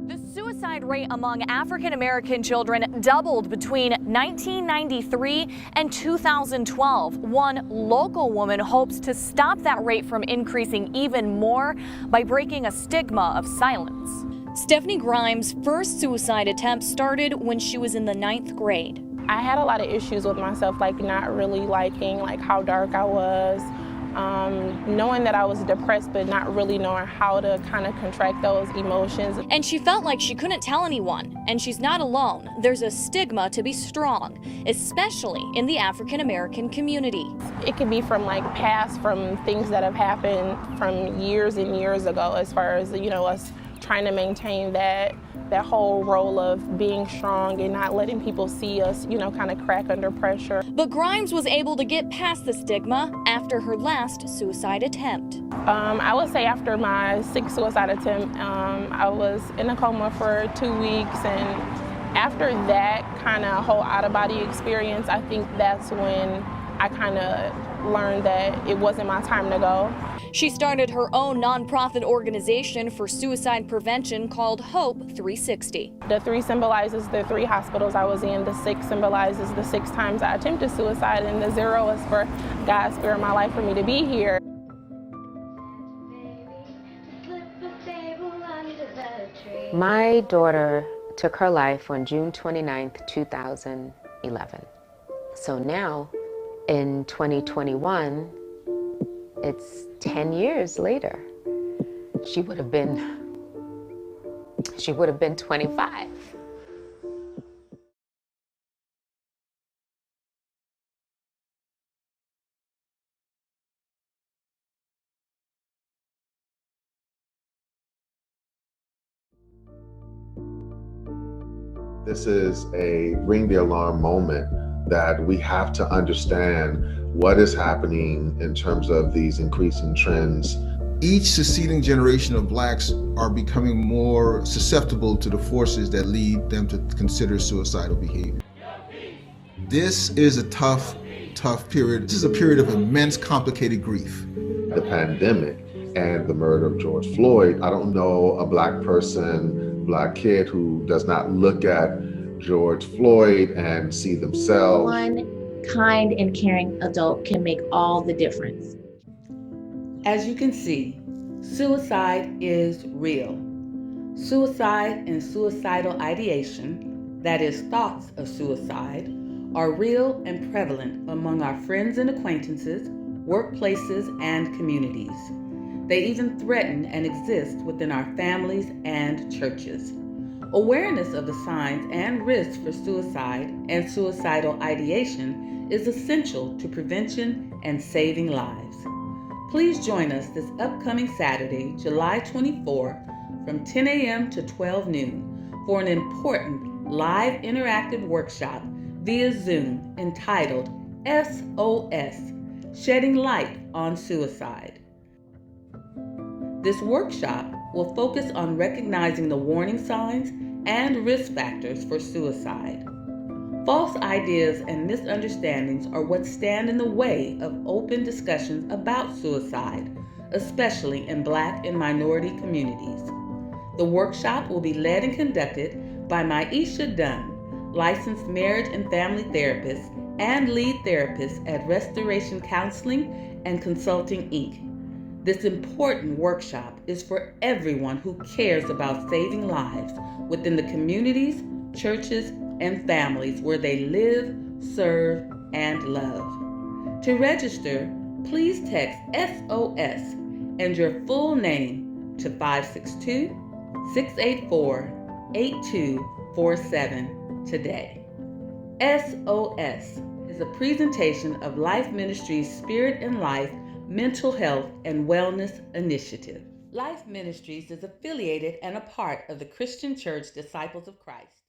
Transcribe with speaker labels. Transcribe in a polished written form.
Speaker 1: The suicide rate among African American children doubled between 1993 and 2012. One local woman hopes to stop that rate from increasing even more by breaking a stigma of silence. Stephanie Grimes' first suicide attempt started when she was in the 9th grade.
Speaker 2: I had a lot of issues with myself, like not really liking how dark I was, knowing that I was depressed, but not really knowing how to kind of contract those emotions.
Speaker 1: And she felt like she couldn't tell anyone, and she's not alone. There's a stigma to be strong, especially in the African American community.
Speaker 2: It could be from from things that have happened from years and years ago, as far as, us trying to maintain that whole role of being strong and not letting people see us, kind of crack under pressure.
Speaker 1: But Grimes was able to get past the stigma after her last suicide attempt.
Speaker 2: I would say after my 6th suicide attempt, I was in a coma for 2 weeks, and after that kind of whole out-of-body experience, I think that's when I kind of learned that it wasn't my time to go.
Speaker 1: She started her own nonprofit organization for suicide prevention called Hope 360.
Speaker 2: The 3 symbolizes the 3 hospitals I was in, the 6 symbolizes the 6 times I attempted suicide, and the 0 is for God spared my life for me to be here.
Speaker 3: My daughter took her life on June 29th, 2011. So now, in 2021, it's 10 years later. She would have been 25.
Speaker 4: This is a ring the alarm moment that we have to understand what is happening in terms of these increasing trends.
Speaker 5: Each succeeding generation of Blacks are becoming more susceptible to the forces that lead them to consider suicidal behavior. This is a tough period. This is a period of immense complicated grief.
Speaker 4: The pandemic and the murder of George Floyd, I don't know a Black person, Black kid who does not look at George Floyd and see themselves.
Speaker 6: One kind and caring adult can make all the difference.
Speaker 7: As you can see, suicide is real. Suicide and suicidal ideation, that is thoughts of suicide, are real and prevalent among our friends and acquaintances, workplaces, and communities. They even threaten and exist within our families and churches. Awareness of the signs and risks for suicide and suicidal ideation is essential to prevention and saving lives. Please join us this upcoming Saturday, July 24, from 10 a.m. to 12 noon for an important live interactive workshop via Zoom entitled SOS, Shedding Light on Suicide. This workshop will focus on recognizing the warning signs and risk factors for suicide. False ideas and misunderstandings are what stand in the way of open discussions about suicide, especially in Black and minority communities. The workshop will be led and conducted by Maisha Dunn, licensed marriage and family therapist and lead therapist at Restoration Counseling and Consulting, Inc. This important workshop is for everyone who cares about saving lives within the communities, churches, and families where they live, serve, and love. To register, please text SOS and your full name to 562-684-8247 today. SOS is a presentation of Life Ministries' Spirit and Life Mental Health and Wellness Initiative. Life Ministries is affiliated and a part of the Christian Church Disciples of Christ.